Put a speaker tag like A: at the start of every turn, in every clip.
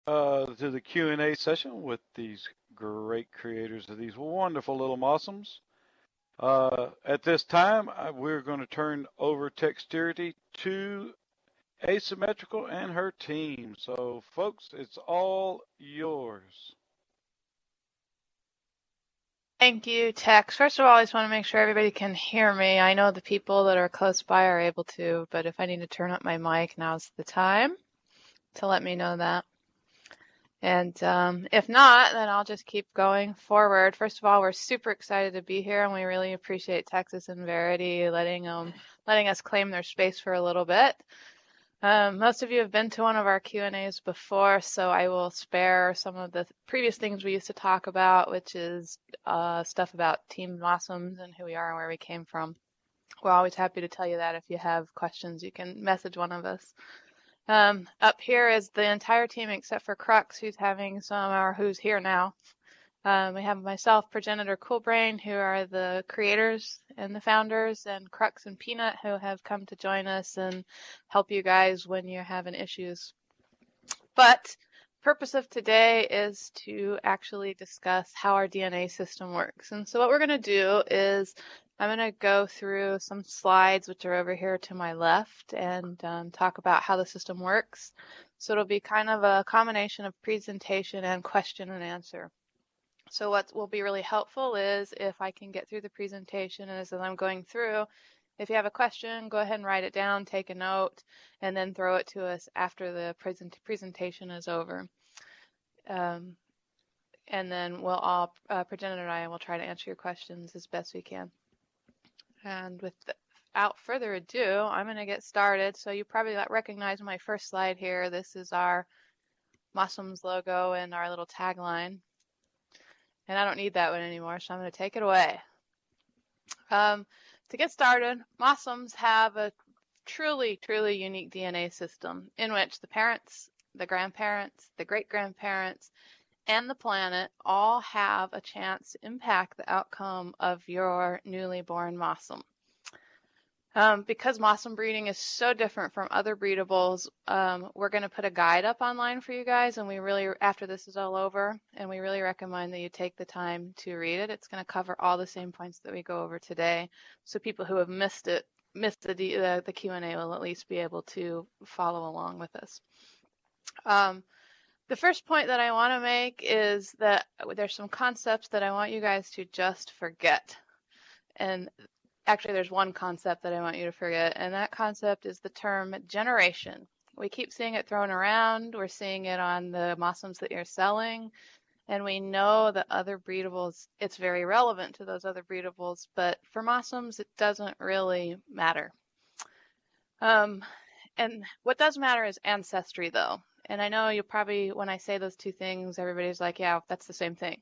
A: to the Q&A session with these great creators of these wonderful little Mossms. At this time, we're going to turn over Texturity to Asymmetrical and her team. So, folks, it's all yours.
B: Thank you, Tex. First of all, I just want to make sure everybody can hear me. I know the people that are close by are able to, but if I need to turn up my mic, now's the time to let me know that. And if not, then I'll just keep going forward. First of all, we're super excited to be here, and we really appreciate Texas and Verity letting us claim their space for a little bit. Most of you have been to one of our Q&As before, so I will spare some of the previous things we used to talk about, which is stuff about Team Mossms and who we are and where we came from. We're always happy to tell you that. If you have questions, you can message one of us. Up here is the entire team except for Crux, who's here now. We have myself, Progenitor Coolbrain, who are the creators and the founders, and Crux and Peanut, who have come to join us and help you guys when you're having issues. But purpose of today is to actually discuss how our DNA system works. And so what we're going to do is I'm going to go through some slides, which are over here to my left, and talk about how the system works. So it'll be kind of a combination of presentation and question and answer. So what will be really helpful is if I can get through the presentation, and as I'm going through, if you have a question, go ahead and write it down, take a note, and then throw it to us after the presentation is over. And then we'll all, Progenitor and I, will try to answer your questions as best we can. And without further ado, I'm going to get started. So you probably recognize my first slide here. This is our Mossms logo and our little tagline. And I don't need that one anymore, so I'm going to take it away. To get started, Mossms have a truly, truly unique DNA system in which the parents, the grandparents, the great-grandparents, and the planet all have a chance to impact the outcome of your newly born Mossm. Because Mossm breeding is so different from other breedables, we're going to put a guide up online for you guys, and we really, after this is all over, and we really recommend that you take the time to read it. It's going to cover all the same points that we go over today, so people who have missed the Q&A will at least be able to follow along with us. The first point that I want to make is that there's some concepts that I want you guys to just forget. And actually, there's one concept that I want you to forget, and that concept is the term generation. We keep seeing it thrown around. We're seeing it on the Mossms that you're selling, and we know that other breedables, it's very relevant to those other breedables, but for Mossms, it doesn't really matter. And what does matter is ancestry, though. And I know you'll probably, when I say those two things, everybody's like, yeah, that's the same thing.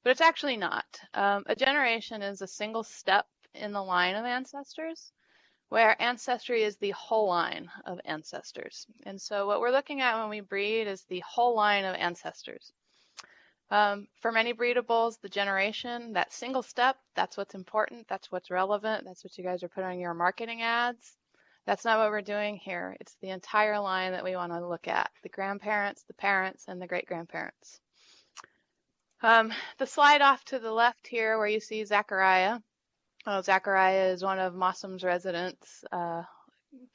B: But it's actually not. A generation is a single step in the line of ancestors, where ancestry is the whole line of ancestors. And so what we're looking at when we breed is the whole line of ancestors. For many breedables, the generation, that single step, that's what's important, that's what's relevant, that's what you guys are putting on your marketing ads. That's not what we're doing here. It's the entire line that we want to look at, the grandparents, the parents, and the great-grandparents. The slide off to the left here where you see Zachariah. Oh, Zachariah is one of Mossm's residents,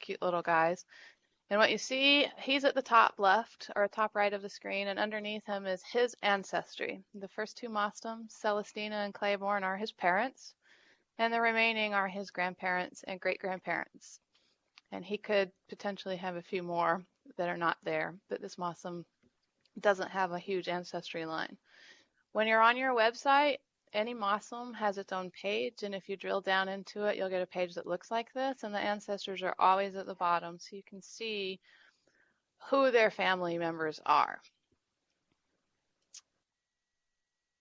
B: cute little guys. And what you see, he's at the top left or top right of the screen, and underneath him is his ancestry. The first two Mossms, Celestina and Claiborne, are his parents, and the remaining are his grandparents and great-grandparents. And he could potentially have a few more that are not there, but this Mossm doesn't have a huge ancestry line. When you're on your website, any Mossm has its own page, and if you drill down into it, you'll get a page that looks like this, and the ancestors are always at the bottom, so you can see who their family members are.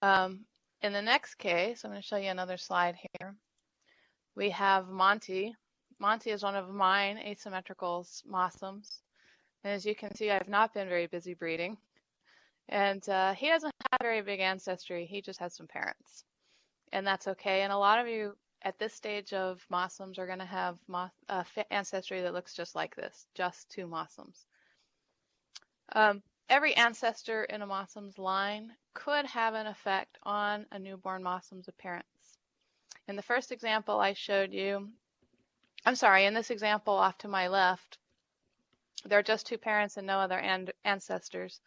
B: In the next case, I'm going to show you another slide here. We have Monty. Monty is one of mine asymmetrical Mossms, and as you can see, I've not been very busy breeding. And he doesn't have very big ancestry. He just has some parents. And that's okay. And a lot of you at this stage of Mossms are going to have ancestry that looks just like this, just two Mossms. every ancestor in a Mossms line could have an effect on a newborn Mossms appearance. In the first example I showed you, in this example off to my left, there are just two parents and no other ancestors,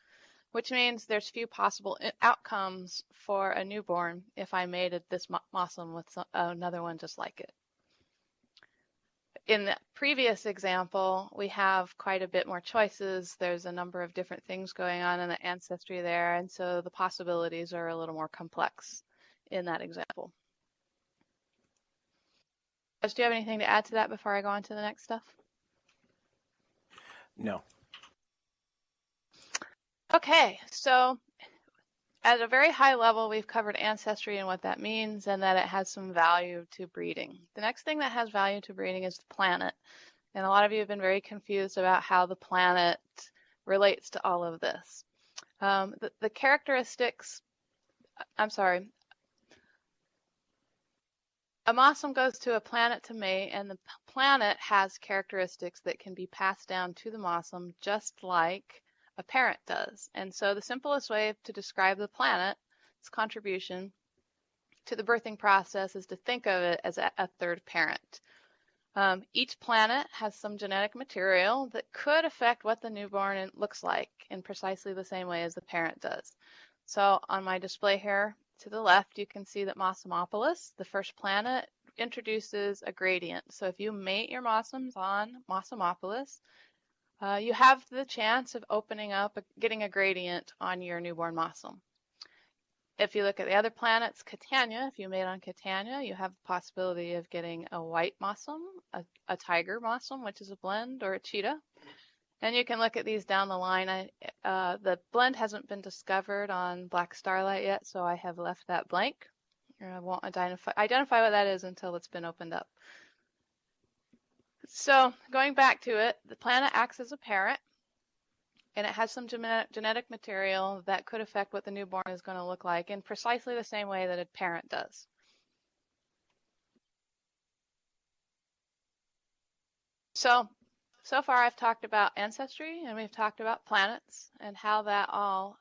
B: which means there's few possible outcomes for a newborn if I mated this Mossm with another one just like it. In the previous example, we have quite a bit more choices. There's a number of different things going on in the ancestry there, and so the possibilities are a little more complex in that example. Do you have anything to add to that before I go on to the next stuff?
C: No.
B: Okay, so at a very high level, we've covered ancestry and what that means and that it has some value to breeding. The next thing that has value to breeding is the planet. And a lot of you have been very confused about how the planet relates to all of this. The characteristics, a Mossm goes to a planet to mate, and the planet has characteristics that can be passed down to the Mossm just like a parent does. And so the simplest way to describe the planet's contribution to the birthing process is to think of it as a third parent. Each planet has some genetic material that could affect what the newborn looks like in precisely the same way as the parent does. So on my display here to the left, you can see that Mossmopolis, the first planet, introduces a gradient. So if you mate your Mossms on Mossmopolis, you have the chance of opening up, getting a gradient on your newborn Mossm. If you look at the other planets, Catania, if you mate on Catania, you have the possibility of getting a white Mossm, a tiger Mossm, which is a blend, or a cheetah. And you can look at these down the line. The blend hasn't been discovered on Black Starlight yet, so I have left that blank. I won't identify what that is until it's been opened up. So going back to it, the planet acts as a parent, and it has some genetic material that could affect what the newborn is going to look like in precisely the same way that a parent does. So far I've talked about ancestry, and we've talked about planets and how that all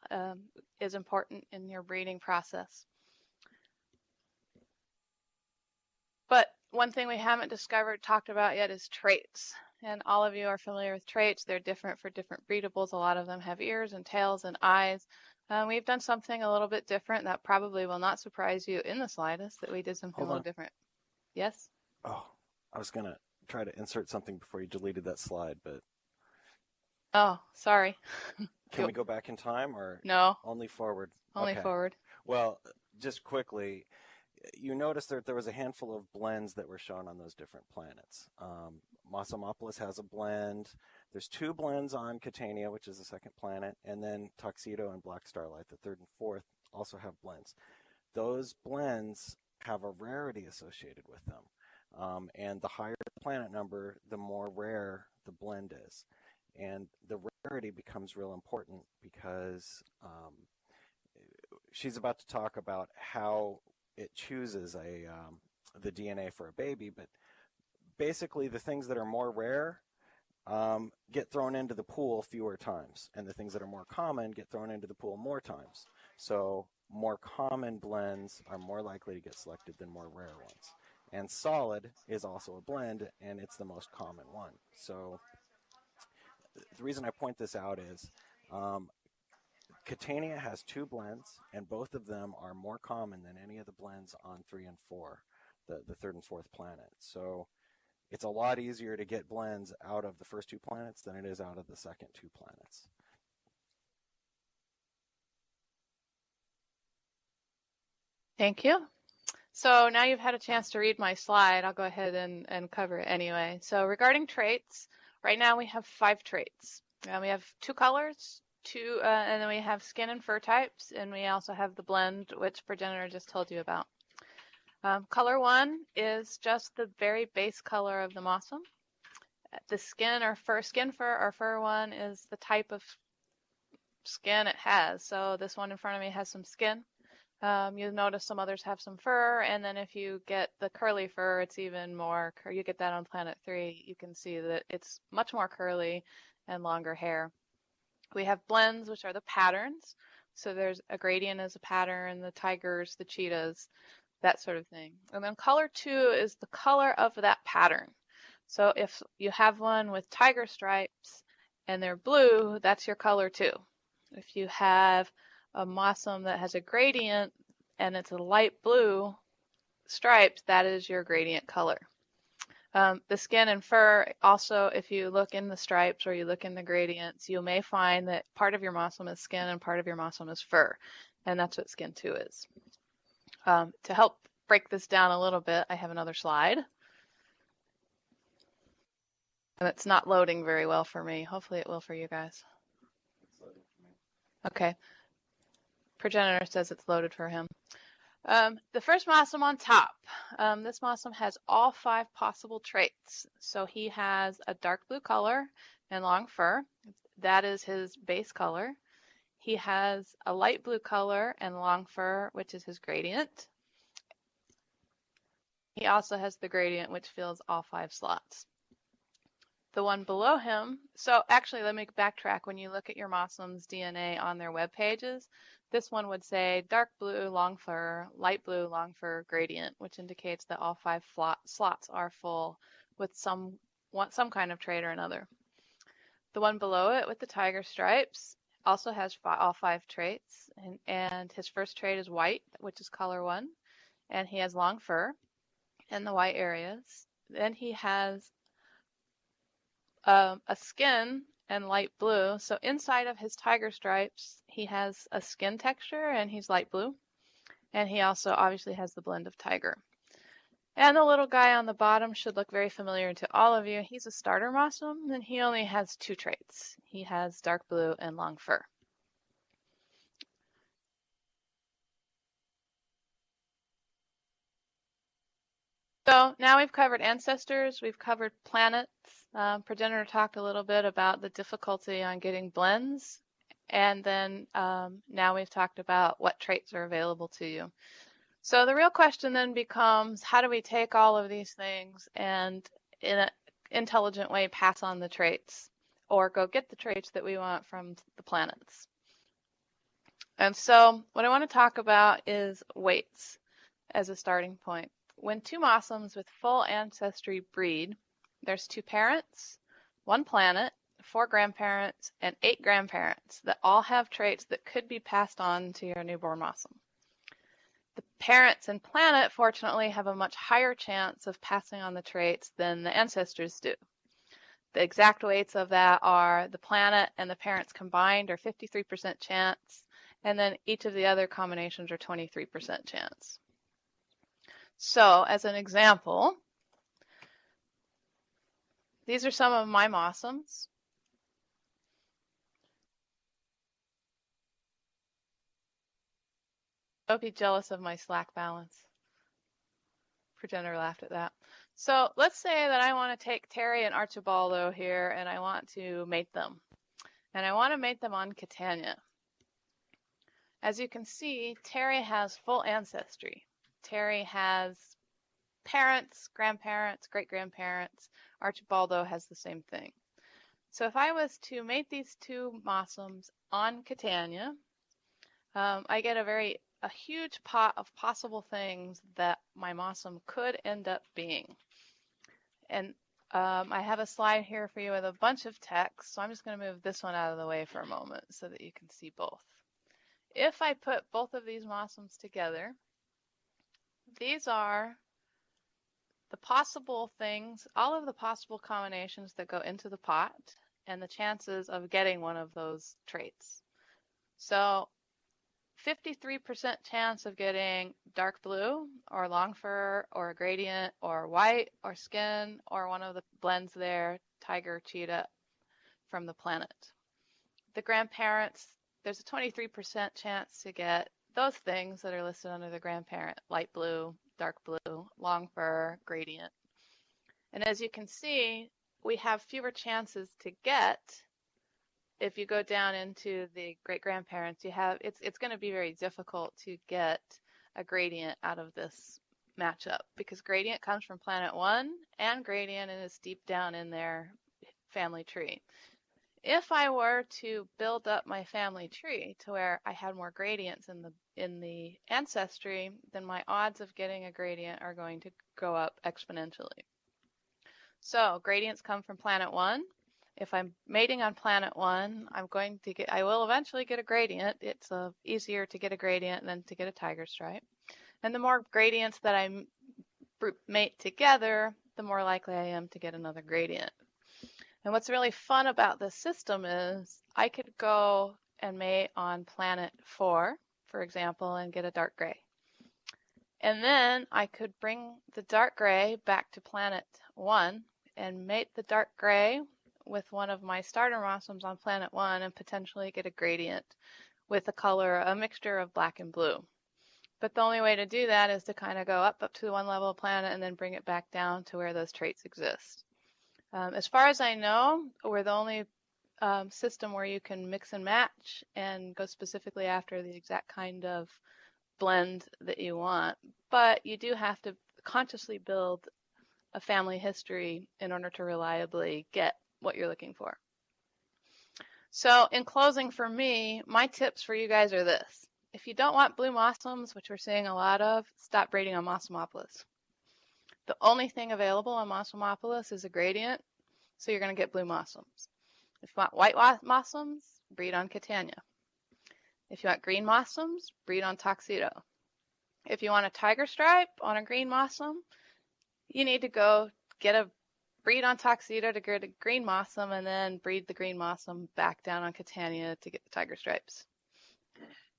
B: is important in your breeding process. But one thing we haven't talked about yet is traits. And all of you are familiar with traits. They're different for different breedables. A lot of them have ears and tails and eyes. We've done something a little bit different that probably will not surprise you in the slightest, that we did something a little different. Yes?
C: Oh, I was going to try to insert something before you deleted that slide, but...
B: Oh, sorry.
C: Can we go back in time, or
B: no?
C: Only forward?
B: Only forward.
C: Well, just quickly, you noticed that there was a handful of blends that were shown on those different planets. Mossmopolis has a blend. There's two blends on Catania, which is the second planet, and then Tuxedo and Black Starlight, the third and fourth, also have blends. Those blends have a rarity associated with them. And the higher the planet number, the more rare the blend is. And the rarity becomes real important because she's about to talk about how it chooses the DNA for a baby, but basically the things that are more rare get thrown into the pool fewer times, and the things that are more common get thrown into the pool more times. So more common blends are more likely to get selected than more rare ones. And solid is also a blend, and it's the most common one. So the reason I point this out is Catania has two blends, and both of them are more common than any of the blends on 3 and 4, the third and fourth planet. So it's a lot easier to get blends out of the first two planets than it is out of the second two planets.
B: Thank you. So now you've had a chance to read my slide. I'll go ahead and cover it anyway. So regarding traits, right now we have 5 traits. We have 2 colors, and then we have skin and fur types, and we also have the blend, which progenitor just told you about. Color 1 is just the very base color of the Mossm. The skin fur or fur 1 is the type of skin it has. So this one in front of me has some skin. You'll notice some others have some fur, and then if you get the curly fur, it's even more. You get that on planet 3. You can see that it's much more curly and longer hair. We have blends, which are the patterns. So there's a gradient as a pattern, the tigers, the cheetahs, that sort of thing. And then color 2 is the color of that pattern. So if you have one with tiger stripes and they're blue, that's your color 2. If you have a Mossm that has a gradient and it's a light blue stripes, that is your gradient color. The skin and fur, also, if you look in the stripes or you look in the gradients, you may find that part of your Mossm is skin and part of your Mossm is fur, and that's what skin 2 is. To help break this down a little bit, I have another slide. And it's not loading very well for me. Hopefully it will for you guys. Okay. Progenitor says it's loaded for him. The first Mossm on top. This Mossm has all 5 possible traits. So he has a dark blue color and long fur. That is his base color. He has a light blue color and long fur, which is his gradient. He also has the gradient, which fills all 5 slots. The one below him, so actually let me backtrack. When you look at your Mossm's DNA on their web pages, this one would say dark blue, long fur, light blue, long fur, gradient, which indicates that all 5 slots are full with some kind of trait or another. The one below it with the tiger stripes also has all 5 traits, and his first trait is white, which is color 1, and he has long fur in the white areas. Then he has a skin and light blue. So inside of his tiger stripes, he has a skin texture and he's light blue. And he also obviously has the blend of tiger. And the little guy on the bottom should look very familiar to all of you. He's a starter Mossm and he only has 2 traits. He has dark blue and long fur. So now we've covered ancestors, we've covered planets. Progenitor talked a little bit about the difficulty on getting blends. And then now we've talked about what traits are available to you. So the real question then becomes, how do we take all of these things and in an intelligent way pass on the traits or go get the traits that we want from the planets? And so what I want to talk about is weights as a starting point. When 2 Mossms with full ancestry breed, there's 2 parents, 1 planet, 4 grandparents, and 8 grandparents that all have traits that could be passed on to your newborn Mossm. The parents and planet, fortunately, have a much higher chance of passing on the traits than the ancestors do. The exact weights of that are the planet and the parents combined are 53% chance, and then each of the other combinations are 23% chance. So, as an example, these are some of my Mossms. Don't be jealous of my slack balance. Progenitor laughed at that. So let's say that I want to take Terry and Archibaldo here and I want to mate them. And I want to mate them on Catania. As you can see, Terry has full ancestry. Terry has parents, grandparents, great-grandparents. Archibaldo has the same thing. So if I was to mate these 2 Mossms on Catania, I get a huge pot of possible things that my Mossm could end up being. And I have a slide here for you with a bunch of text, so I'm just going to move this one out of the way for a moment so that you can see both. If I put both of these Mossms together, these are the possible things, all of the possible combinations that go into the pot and the chances of getting one of those traits. So 53% chance of getting dark blue or long fur or a gradient or white or skin or one of the blends there, tiger, cheetah, from the planet. The grandparents, there's a 23% chance to get those things that are listed under the grandparent, light blue, dark blue, long fur, gradient. And as you can see, we have fewer chances to get. If you go down into the great-grandparents, it's going to be very difficult to get a gradient out of this matchup because gradient comes from planet 1 and gradient is deep down in their family tree. If I were to build up my family tree to where I had more gradients in the ancestry, then my odds of getting a gradient are going to go up exponentially. So gradients come from planet 1. If I'm mating on planet 1, I will eventually get a gradient. It's easier to get a gradient than to get a tiger stripe. And the more gradients that I mate together, the more likely I am to get another gradient. And what's really fun about this system is I could go and mate on planet 4, for example, and get a dark gray. And then I could bring the dark gray back to planet 1 and mate the dark gray with one of my starter Mossms on planet 1 and potentially get a gradient with a mixture of black and blue. But the only way to do that is to kind of go up to one level of planet and then bring it back down to where those traits exist. As far as I know, we're the only system where you can mix and match and go specifically after the exact kind of blend that you want. But you do have to consciously build a family history in order to reliably get what you're looking for. So in closing for me, my tips for you guys are this. If you don't want blue Mossms, which we're seeing a lot of, stop breeding on Mossmopolis. The only thing available on Mossmopolis is a gradient, so you're going to get blue Mossms. If you want white Mossms, breed on Catania. If you want green Mossms, breed on Tuxedo. If you want a tiger stripe on a green Mossm, you need to go get a breed on Tuxedo to get a green Mossm and then breed the green Mossm back down on Catania to get the tiger stripes.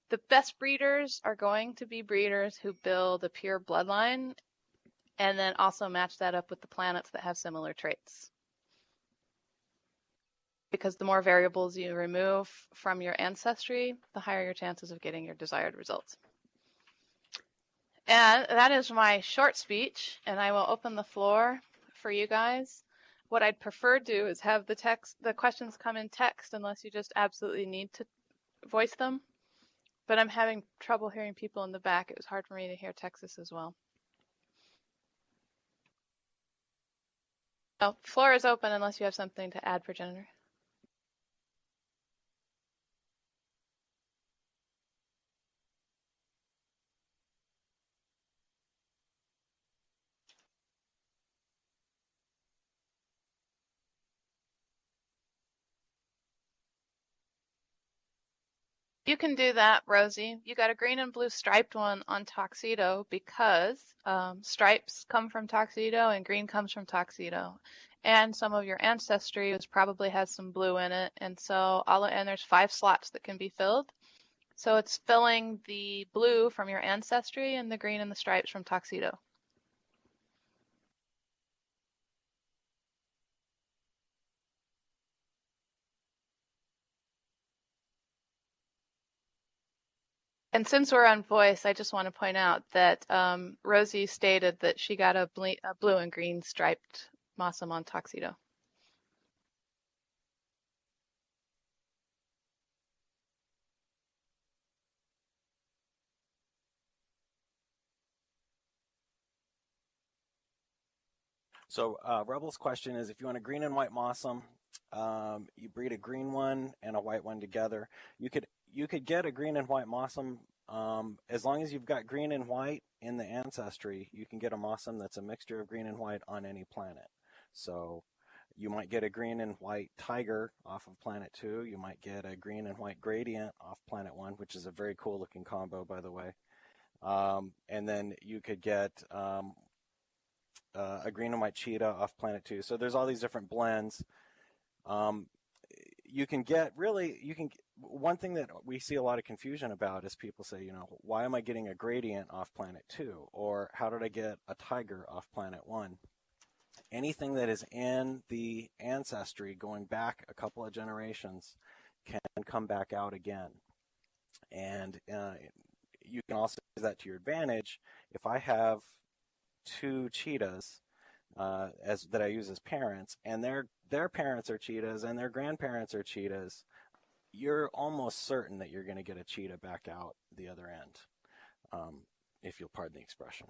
B: The best breeders are going to be breeders who build a pure bloodline and then also match that up with the planets that have similar traits. Because the more variables you remove from your ancestry, the higher your chances of getting your desired results. And that is my short speech, and I will open the floor for you guys. What I'd prefer to do is have the questions come in text unless you just absolutely need to voice them. But I'm having trouble hearing people in the back. It was hard for me to hear Texas as well. So, floor is open unless you have something to add, progenitor. You can do that, Rosie. You got a green and blue striped one on Tuxedo because stripes come from Tuxedo and green comes from Tuxedo. And some of your ancestry probably has some blue in it. And so there's 5 slots that can be filled. So it's filling the blue from your ancestry and the green and the stripes from Tuxedo. And since we're on voice, I just want to point out that Rosie stated that she got a blue and green striped Mossm on Tuxedo.
C: So Rebel's question is, if you want a green and white Mossm, you breed a green one and a white one together. You could get a green and white Mossm as long as you've got green and white in the ancestry. You can get a Mossm that's a mixture of green and white on any planet. So you might get a green and white tiger off of planet 2. You might get a green and white gradient off planet 1, which is a very cool looking combo, by the way. And then you could get a green and white cheetah off planet 2. So there's all these different blends. You can get one thing that we see a lot of confusion about is people say, why am I getting a gradient off planet 2? Or how did I get a tiger off planet 1? Anything that is in the ancestry going back a couple of generations can come back out again. And you can also use that to your advantage. If I have 2 cheetahs that I use as parents, and their parents are cheetahs and their grandparents are cheetahs, you're almost certain that you're going to get a cheetah back out the other end, if you'll pardon the expression.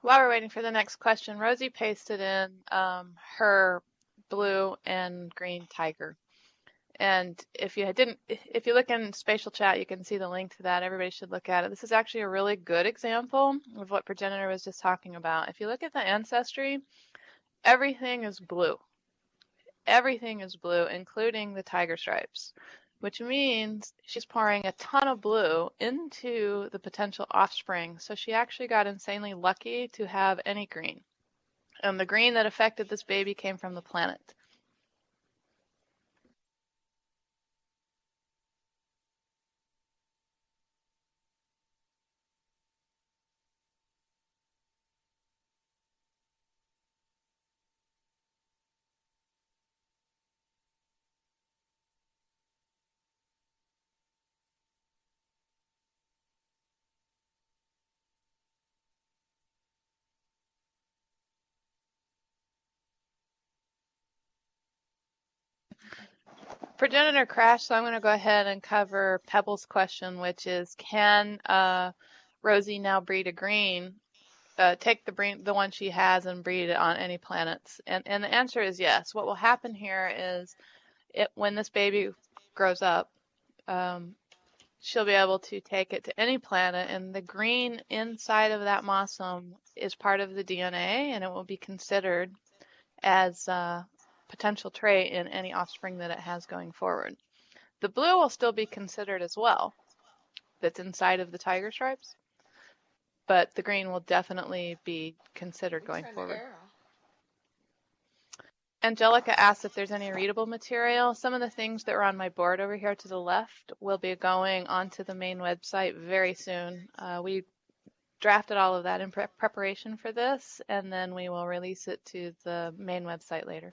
B: While we're waiting for the next question, Rosie pasted in her blue and green tiger. And if you look in spatial chat, you can see the link to that. Everybody should look at it. This is actually a really good example of what Progenitor was just talking about. If you look at the ancestry, everything is blue. Everything is blue, including the tiger stripes, which means she's pouring a ton of blue into the potential offspring. So she actually got insanely lucky to have any green. And the green that affected this baby came from the planet. Progenitor crashed, so I'm going to go ahead and cover Pebble's question, which is, can Rosie now breed a green? Take the one she has and breed it on any planets? And the answer is yes. What will happen here is, when this baby grows up, she'll be able to take it to any planet, and the green inside of that Mossm is part of the DNA, and it will be considered as potential trait in any offspring that it has going forward. The blue will still be considered as well, that's inside of the tiger stripes, but the green will definitely be considered going forward. Angelica asked if there's any readable material. Some of the things that are on my board over here to the left will be going onto the main website very soon. We drafted all of that in preparation for this, and then we will release it to the main website later.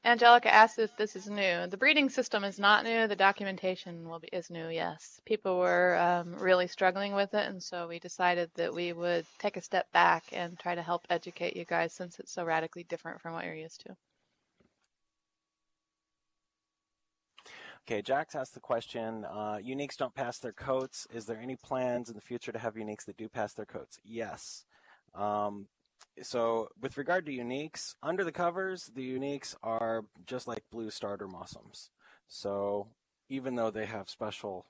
B: Angelica asked if this is new. The breeding system is not new. The documentation is new, yes. People were really struggling with it, and so we decided that we would take a step back and try to help educate you guys, since it's so radically different from what you're used to.
C: Okay, Jax asked the question, uniques don't pass their coats. Is there any plans in the future to have uniques that do pass their coats? Yes. So with regard to uniques, under the covers, the uniques are just like blue starter Mossms. So even though they have special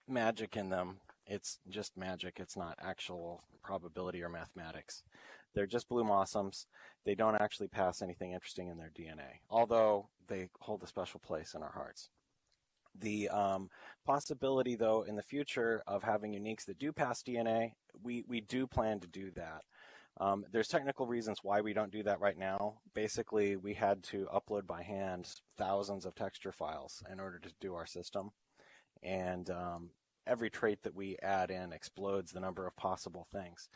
C: magic in them, it's just magic. It's not actual probability or mathematics. They're just blue Mossms. They don't actually pass anything interesting in their DNA, although they hold a special place in our hearts. The possibility, though, in the future of having uniques that do pass DNA, we do plan to do that. There's technical reasons why we don't do that right now. Basically, we had to upload by hand thousands of texture files in order to do our system. And every trait that we add in explodes the number of possible things.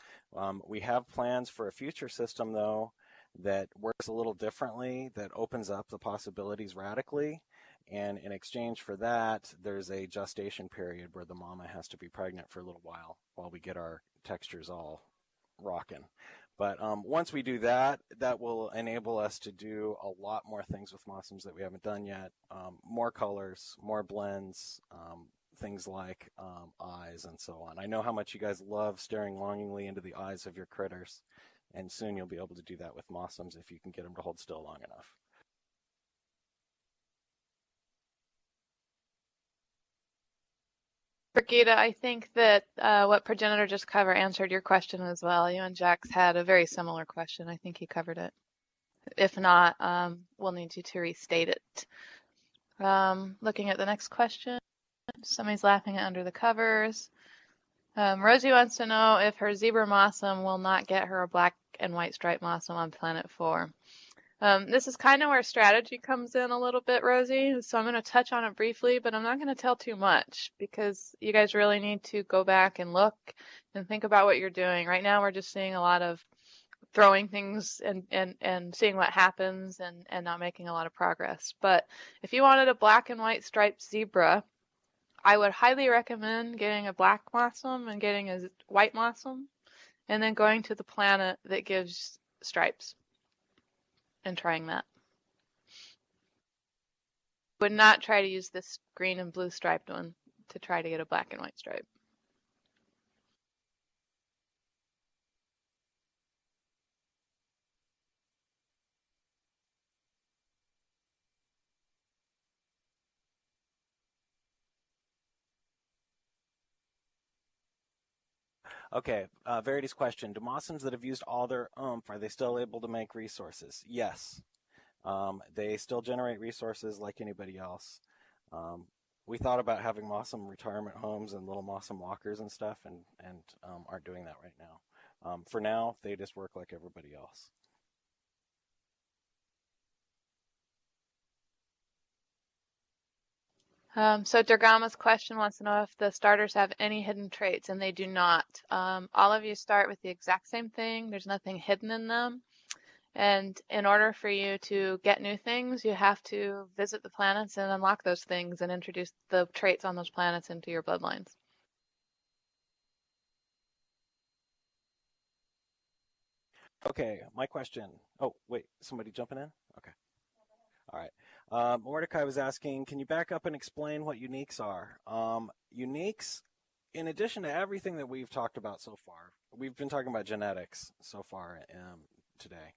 C: We have plans for a future system, though, that works a little differently, that opens up the possibilities radically. And in exchange for that, there's a gestation period where the mama has to be pregnant for a little while we get our textures all rocking. But once we do that, that will enable us to do a lot more things with Mossms that we haven't done yet. More colors, more blends, things like eyes and so on. I know how much you guys love staring longingly into the eyes of your critters, and soon you'll be able to do that with Mossms if you can get them to hold still long enough.
B: Brigitte, I think that what Progenitor just covered answered your question as well. You and Jax had a very similar question. I think he covered it. If not, we'll need you to restate it. Looking at the next question. Somebody's laughing at under the covers. Rosie wants to know if her zebra Mossm will not get her a black and white striped Mossm on Planet 4. This is kind of where strategy comes in a little bit, Rosie, so I'm going to touch on it briefly, but I'm not going to tell too much because you guys really need to go back and look and think about what you're doing. Right now we're just seeing a lot of throwing things and seeing what happens and not making a lot of progress. But if you wanted a black and white striped zebra, I would highly recommend getting a black Mossm and getting a white Mossm, and then going to the planet that gives stripes and trying that. Would not try to use this green and blue striped one to try to get a black and white stripe.
C: Okay, Verity's question: do Mossms that have used all their oomph, are they still able to make resources? Yes. They still generate resources like anybody else. We thought about having Mossm retirement homes and little Mossm walkers and stuff, and aren't doing that right now. For now, they just work like everybody else.
B: So Durgama's question wants to know if the starters have any hidden traits, and they do not. All of you start with the exact same thing. There's nothing hidden in them. And in order for you to get new things, you have to visit the planets and unlock those things and introduce the traits on those planets into your bloodlines.
C: Okay, my question. Oh, wait, somebody jumping in? Okay. All right. Mordecai was asking, can you back up and explain what uniques are? Uniques, in addition to everything that we've talked about so far, we've been talking about genetics so far today.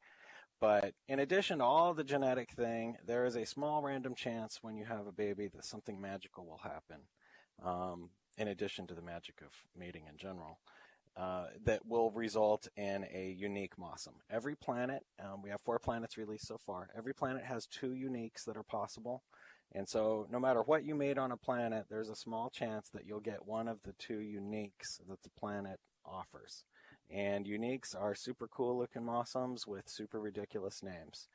C: But in addition to all the genetic thing, there is a small random chance when you have a baby that something magical will happen, in addition to the magic of mating in general. That will result in a unique Mossm. Every planet, we have 4 planets released so far. Every planet has 2 uniques that are possible. And so no matter what you made on a planet, there's a small chance that you'll get one of the 2 uniques that the planet offers. And uniques are super cool looking Mossms with super ridiculous names.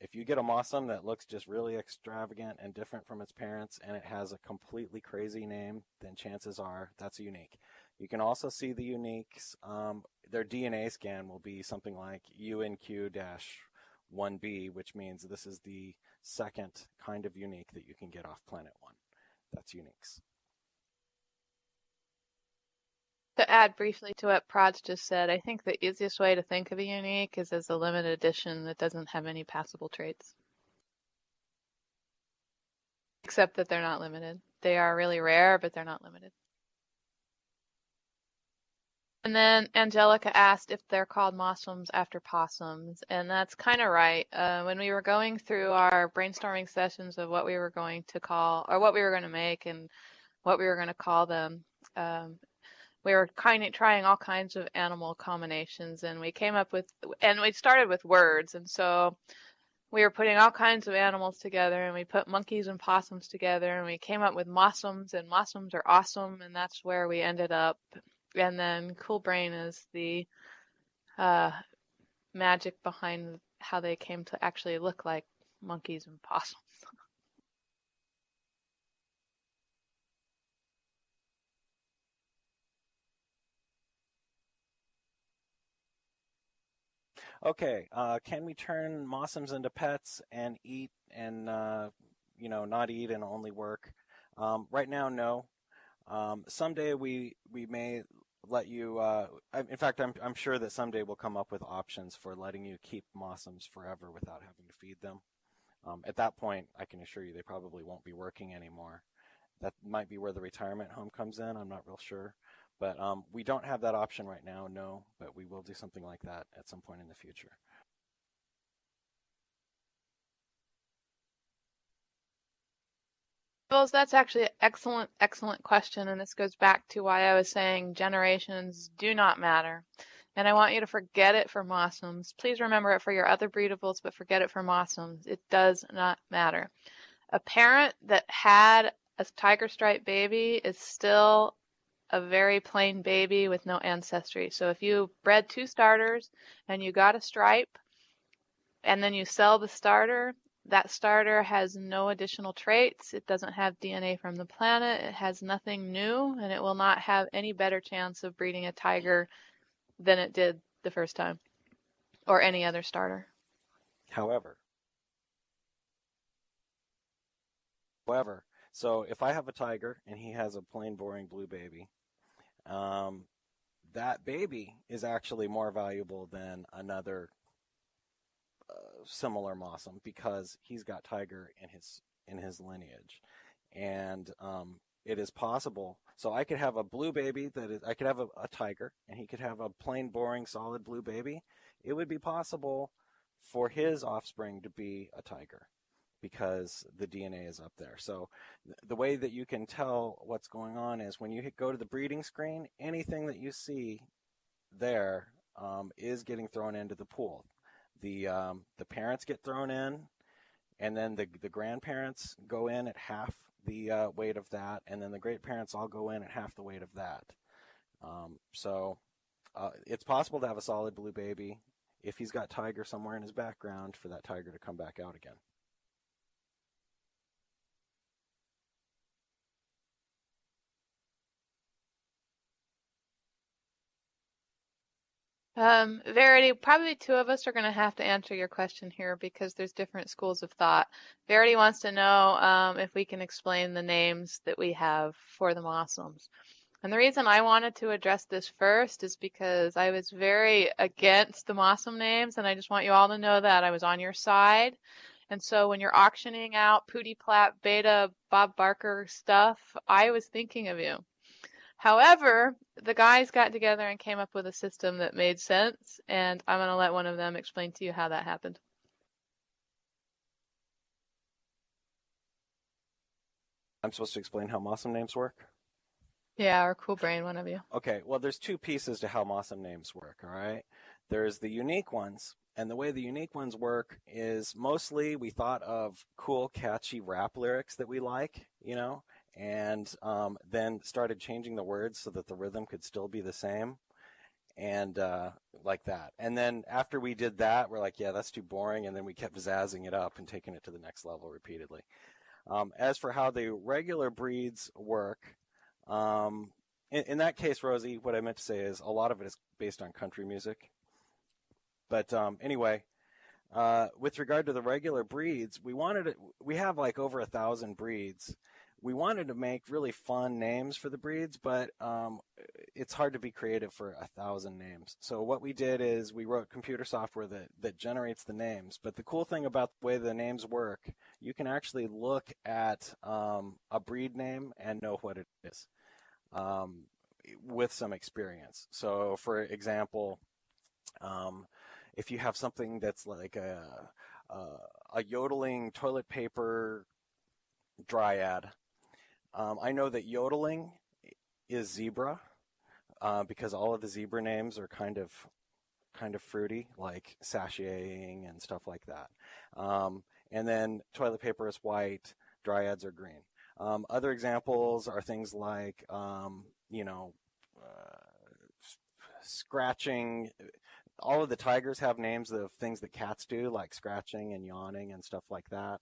C: If you get a Mossm that looks just really extravagant and different from its parents and it has a completely crazy name, then chances are that's a unique. You can also see the uniques. Their DNA scan will be something like UNQ-1B, which means this is the second kind of unique that you can get off planet 1. That's uniques.
B: To add briefly to what Prods just said, I think the easiest way to think of a unique is as a limited edition that doesn't have any passable traits. Except that they're not limited. They are really rare, but they're not limited. And then Angelica asked if they're called Mossms after possums, and that's kind of right. When we were going through our brainstorming sessions of what we were going to call, or what we were going to make and what we were going to call them, we were kind of trying all kinds of animal combinations, and we came up with, and we started with words, and so we were putting all kinds of animals together, and we put monkeys and possums together, and we came up with Mossms, and Mossms are awesome, and that's where we ended up. And then Cool Brain is the magic behind how they came to actually look like monkeys and possums.
C: Okay, can we turn Mossms into pets and eat and, not eat and only work? Right now, no. Someday we may let you, in fact, I'm sure that someday we'll come up with options for letting you keep Mossms forever without having to feed them. At that point, I can assure you they probably won't be working anymore. That might be where the retirement home comes in. I'm not real sure. But we don't have that option right now, no, but we will do something like that at some point in the future.
B: Well, that's actually an excellent, excellent question, and this goes back to why I was saying generations do not matter. And I want you to forget it for Mossms. Please remember it for your other breedables, but forget it for Mossms. It does not matter. A parent that had a tiger stripe baby is still a very plain baby with no ancestry. So if you bred 2 starters and you got a stripe and then you sell the starter, that starter has no additional traits. It doesn't have DNA from the planet. It has nothing new, and it will not have any better chance of breeding a tiger than it did the first time or any other starter.
C: However, so if I have a tiger and he has a plain boring blue baby, that baby is actually more valuable than another similar Mossm because he's got tiger in his lineage, and it is possible. So I could have a blue baby I could have a tiger, and he could have a plain, boring, solid blue baby. It would be possible for his offspring to be a tiger because the DNA is up there. So the way that you can tell what's going on is when you go to the breeding screen, anything that you see there is getting thrown into the pool. The parents get thrown in, and then the grandparents go in at half the weight of that, and then the great parents all go in at half the weight of that. So it's possible to have a solid blue baby if he's got tiger somewhere in his background for that tiger to come back out again.
B: Verity, probably two of us are going to have to answer your question here because there's different schools of thought. Verity wants to know if we can explain the names that we have for the Mossms. And the reason I wanted to address this first is because I was very against the Mossm names, and I just want you all to know that I was on your side. And so when you're auctioning out Pootie Platt, Beta, Bob Barker stuff, I was thinking of you. However, the guys got together and came up with a system that made sense, and I'm going to let one of them explain to you how that happened.
C: I'm supposed to explain how Mossm names work?
B: Yeah, or Cool Brain, one of you.
C: Okay, well, there's two pieces to how Mossm names work, all right? There's the unique ones, and the way the unique ones work is mostly we thought of cool, catchy rap lyrics that we like, you know, and then started changing the words so that the rhythm could still be the same, and like that. And then after we did that, we're like, yeah, that's too boring, and then we kept zazzing it up and taking it to the next level repeatedly. As for how the regular breeds work, in that case, Rosie, what I meant to say is a lot of it is based on country music. But anyway, with regard to the regular breeds, we have like over 1,000 breeds. We wanted to make really fun names for the breeds, but it's hard to be creative for 1,000 names. So what we did is we wrote computer software that generates the names. But the cool thing about the way the names work, you can actually look at a breed name and know what it is with some experience. So for example, if you have something that's like a yodeling toilet paper dryad, I know that yodeling is zebra because all of the zebra names are kind of fruity, like sashaying and stuff like that. And then toilet paper is white, dryads are green. Other examples are things like, scratching. All of the tigers have names of things that cats do, like scratching and yawning and stuff like that.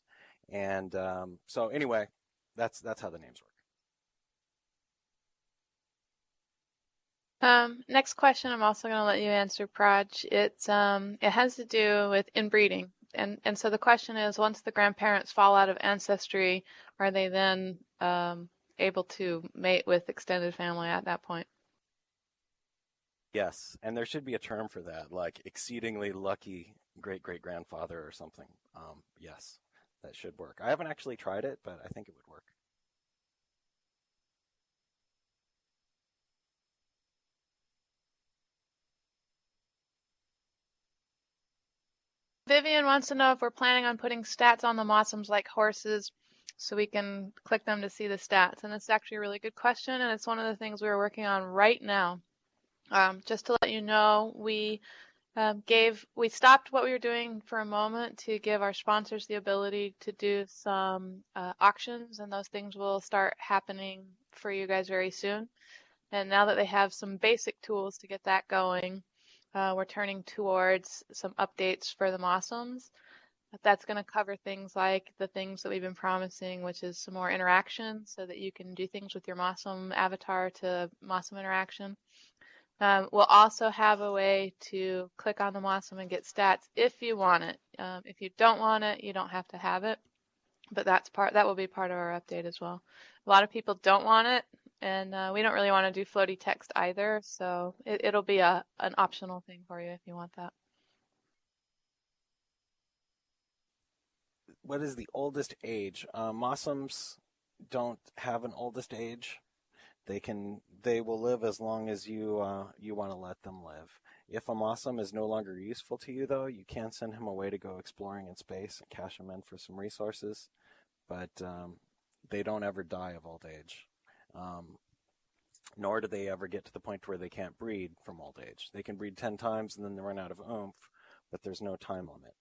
C: And so anyway, that's how the names
B: work. Next question, I'm also going to let you answer, Praj. It has to do with inbreeding. And so the question is, once the grandparents fall out of ancestry, are they then able to mate with extended family at that point?
C: Yes, and there should be a term for that, like exceedingly lucky great-great-grandfather or something. Yes, that should work. I haven't actually tried it, but I think it would work.
B: Vivian wants to know if we're planning on putting stats on the Mossms like horses so we can click them to see the stats. And it's actually a really good question, and it's one of the things we're working on right now. Just to let you know, we stopped what we were doing for a moment to give our sponsors the ability to do some auctions, and those things will start happening for you guys very soon. And now that they have some basic tools to get that going, we're turning towards some updates for the Mossms. That's going to cover things like the things that we've been promising, which is some more interaction so that you can do things with your Mossm avatar to Mossm interaction. We'll also have a way to click on the Mossm and get stats if you want it. If you don't want it, you don't have to have it. But that will be part of our update as well. A lot of people don't want it, and we don't really want to do floaty text either, so it'll be an optional thing for you if you want that.
C: what is the oldest age? Mossms don't have an oldest age. They will live as long as you want to let them live. If a Mossm is no longer useful to you, though, you can send him away to go exploring in space and cash him in for some resources. But they don't ever die of old age. Nor do they ever get to the point where they can't breed from old age. They can breed 10 times and then they run out of oomph, but there's no time limit.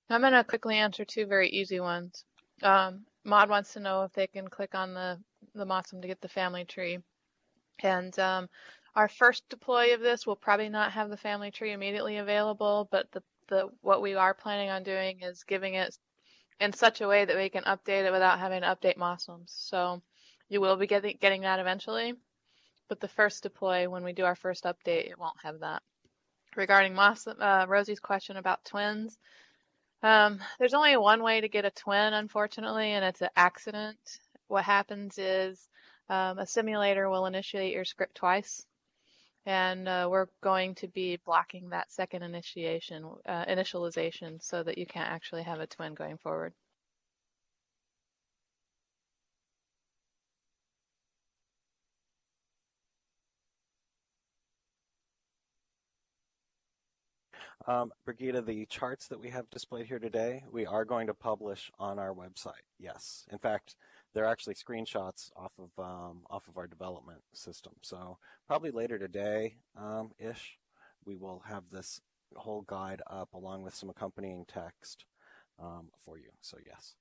B: I'm going to quickly answer two very easy ones. Maud wants to know if they can click on the Mossm to get the family tree. And our first deploy of this will probably not have the family tree immediately available, but what we are planning on doing is giving it in such a way that we can update it without having to update Mossms. So you will be getting that eventually, but the first deploy, when we do our first update, it won't have that. Regarding Rosie's question about twins, there's only one way to get a twin, unfortunately, and it's an accident. What happens is a simulator will initiate your script twice, and we're going to be blocking that second initialization so that you can't actually have a twin going forward.
C: Brigitte, the charts that we have displayed here today, we are going to publish on our website. Yes, in fact, they're actually screenshots off of our development system. So probably later today, ish, we will have this whole guide up along with some accompanying text for you. So yes.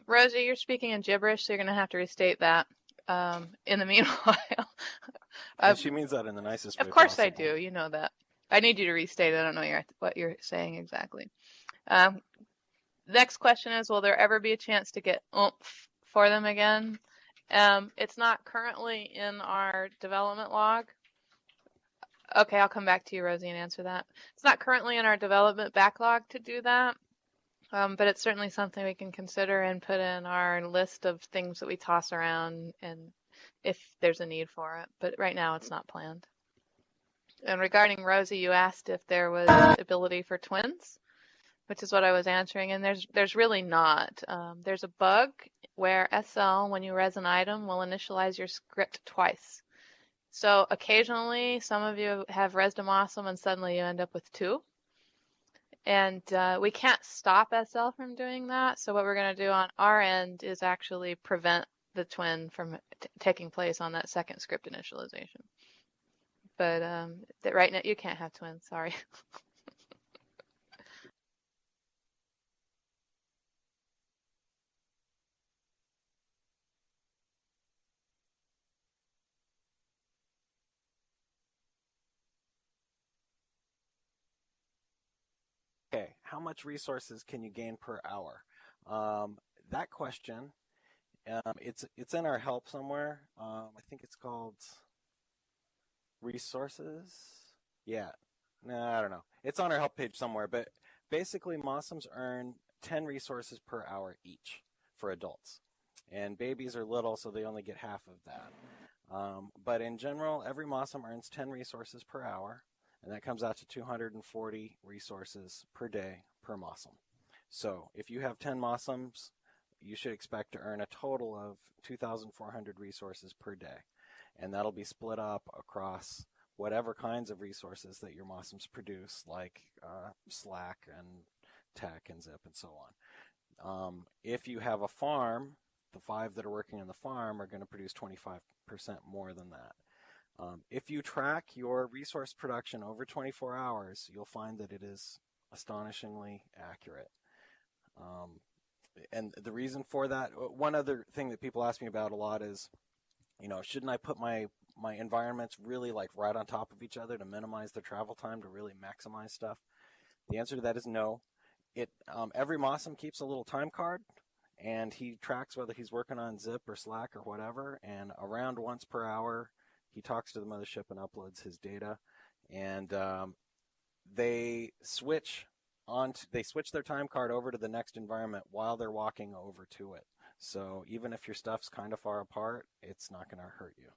B: Rosie, you're speaking in gibberish, so you're going to have to restate that. In the meanwhile,
C: and she means that in the nicest way
B: Of course
C: possible.
B: I do. You know that. I need you to restate it. I don't know what you're saying exactly. Next question is, will there ever be a chance to get oomph for them again? It's not currently in our development log. Okay, I'll come back to you, Rosie, and answer that. It's not currently in our development backlog to do that. But it's certainly something we can consider and put in our list of things that we toss around and if there's a need for it. But right now it's not planned. And regarding Rosie, you asked if there was ability for twins, which is what I was answering. And there's really not. There's a bug where SL, when you res an item, will initialize your script twice. So occasionally some of you have resed a Mossm and suddenly you end up with two. And we can't stop SL from doing that. So what we're going to do on our end is actually prevent the twin from taking place on that second script initialization. But right now you can't have twins. Sorry.
C: Okay, how much resources can you gain per hour? That question, it's in our help somewhere. I think it's called resources. Yeah, no, I don't know. It's on our help page somewhere, but basically Mossms earn 10 resources per hour each for adults. And babies are little, so they only get half of that. But in general, every Mossm earns 10 resources per hour. And that comes out to 240 resources per day per Mossm. So if you have 10 Mossms, you should expect to earn a total of 2,400 resources per day. And that'll be split up across whatever kinds of resources that your Mossms produce, like Slack and Tech and Zip and so on. If you have a farm, the 5 that are working on the farm are going to produce 25% more than that. If you track your resource production over 24 hours, you'll find that it is astonishingly accurate. And the reason for that, one other thing that people ask me about a lot is, shouldn't I put my environments really like right on top of each other to minimize their travel time to really maximize stuff? The answer to that is no. Every Mossm keeps a little time card, and he tracks whether he's working on Zip or Slack or whatever, and around once per hour, he talks to the mothership and uploads his data, and they switch their time card over to the next environment while they're walking over to it. So even if your stuff's kind of far apart, it's not going to hurt you.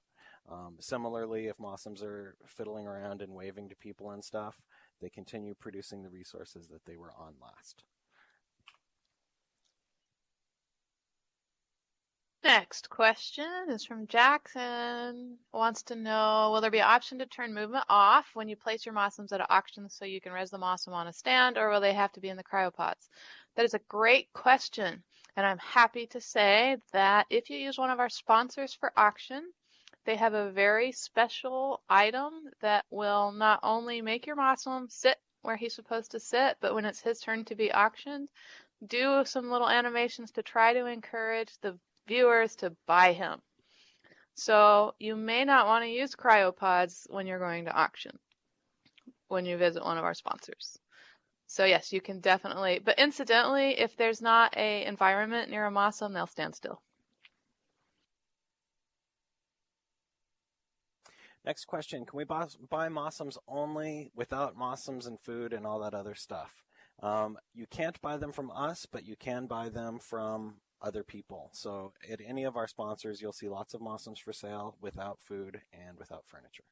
C: Similarly, if Mossms are fiddling around and waving to people and stuff, they continue producing the resources that they were on last.
B: Next question is from Jackson. Wants to know, will there be an option to turn movement off when you place your Mossms at an auction so you can res the Mossm on a stand, or will they have to be in the cryopods? That is a great question, and I'm happy to say that if you use one of our sponsors for auction, they have a very special item that will not only make your Mossm sit where he's supposed to sit, but when it's his turn to be auctioned, do some little animations to try to encourage the viewers to buy him. So you may not want to use cryopods when you're going to auction, when you visit one of our sponsors. So yes, you can definitely, but incidentally, if there's not an environment near a Mossm, they'll stand still.
C: Next question, can we buy Mossms only without Mossms and food and all that other stuff? You can't buy them from us, but you can buy them from other people. So at any of our sponsors, you'll see lots of Mossms for sale without food and without furniture.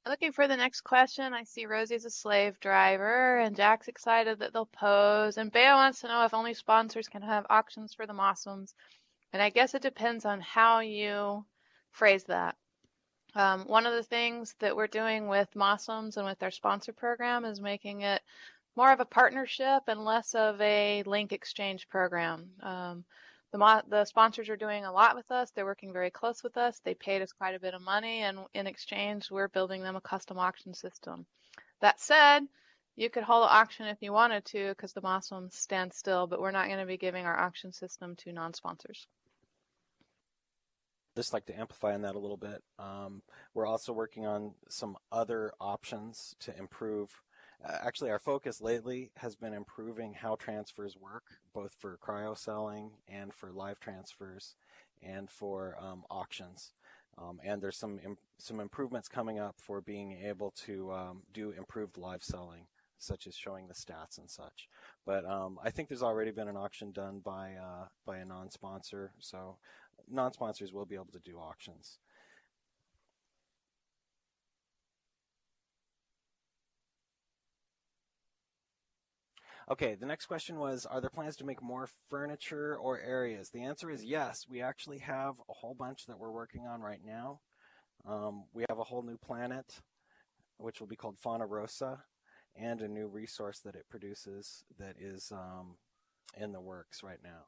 B: Looking for the next question. I see Rosie's a slave driver, and Jack's excited that they'll pose. And Bea wants to know if only sponsors can have auctions for the Mossms. And I guess it depends on how you phrase that. One of the things that we're doing with Mossms and with our sponsor program is making it more of a partnership and less of a link exchange program. The sponsors are doing a lot with us. They're working very close with us. They paid us quite a bit of money, and in exchange, we're building them a custom auction system. That said, you could hold an auction if you wanted to because the Mossms stand still, but we're not going to be giving our auction system to non-sponsors.
C: Just like to amplify on that a little bit. We're also working on some other options to improve. Actually, our focus lately has been improving how transfers work, both for cryo selling and for live transfers and for auctions. And there's some improvements coming up for being able to do improved live selling, such as showing the stats and such. But I think there's already been an auction done by a non-sponsor, so non-sponsors will be able to do auctions. Okay, the next question was, are there plans to make more furniture or areas? The answer is yes. We actually have a whole bunch that we're working on right now. We have a whole new planet, which will be called Fauna Rosa, and a new resource that it produces that is in the works right now.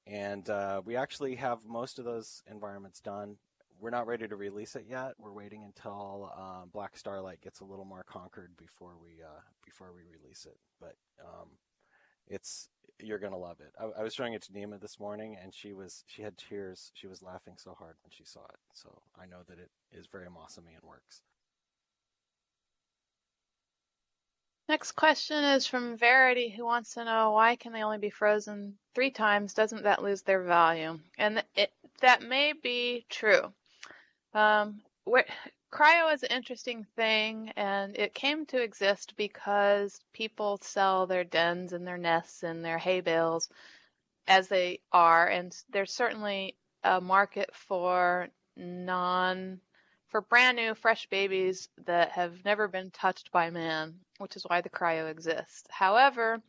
C: And we actually have most of those environments done. We're not ready to release it yet. We're waiting until Black Starlight gets a little more conquered before we release it. But you're gonna love it. I was showing it to Nima this morning, and she had tears. She was laughing so hard when she saw it. So I know that it is very Mossmy and works.
B: Next question is from Verity, who wants to know, why can they only be frozen 3 times? Doesn't that lose their value? And that may be true. Cryo is an interesting thing, and it came to exist because people sell their dens and their nests and their hay bales as they are, and there's certainly a market for brand new fresh babies that have never been touched by man, which is why the cryo exists. However,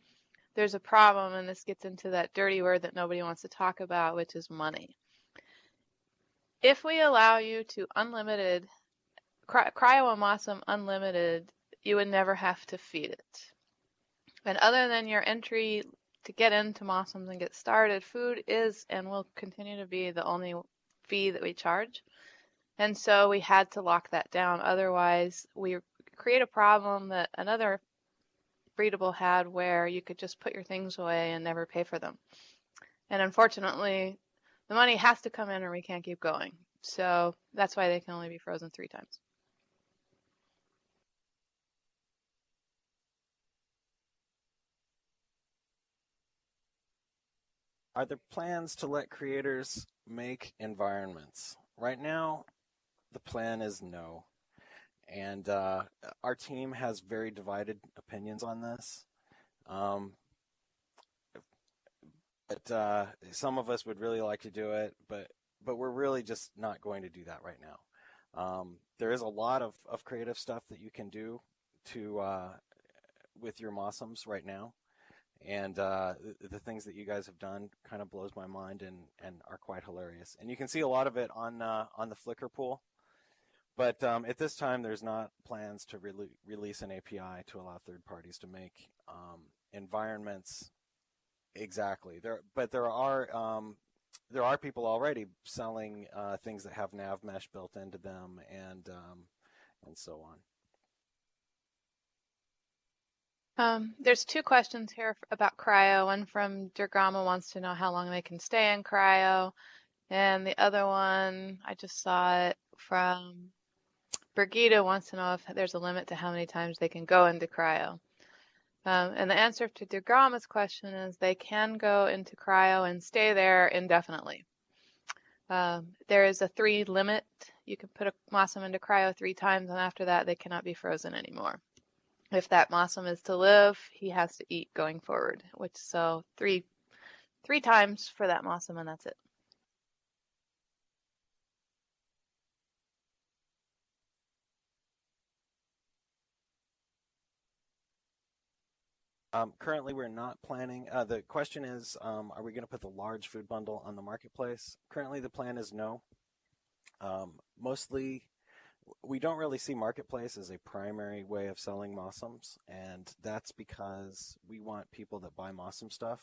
B: there's a problem, and this gets into that dirty word that nobody wants to talk about, which is money. If we allow you to cryo a Mossm unlimited, you would never have to feed it. And other than your entry to get into Mossms and get started, food is and will continue to be the only fee that we charge. And so we had to lock that down. Otherwise, we create a problem that another breedable had where you could just put your things away and never pay for them. And unfortunately, the money has to come in or we can't keep going. So that's why they can only be frozen 3 times.
C: Are there plans to let creators make environments? Right now, the plan is no. And our team has very divided opinions on this. Um, but some of us would really like to do it, but we're really just not going to do that right now. There is a lot of creative stuff that you can do to with your Mossms right now. And the things that you guys have done kind of blows my mind and are quite hilarious. And you can see a lot of it on the Flickr pool. But at this time, there's not plans to release an API to allow third parties to make environments exactly. But there are people already selling things that have nav mesh built into them and so on.
B: There's two questions here about cryo. One from Dergama wants to know how long they can stay in cryo. And the other one, I just saw it from Brigitte, wants to know if there's a limit to how many times they can go into cryo. And the answer to Dergama's question is they can go into cryo and stay there indefinitely. There is a 3 limit. You can put a Mossm into cryo 3 times, and after that, they cannot be frozen anymore. If that Mossm is to live, he has to eat going forward, which so three times for that Mossm, and that's it.
C: Currently, we're not planning. The question is, are we going to put the large food bundle on the marketplace? Currently, the plan is no. Mostly, we don't really see marketplace as a primary way of selling Mossms, and that's because we want people that buy Mossm stuff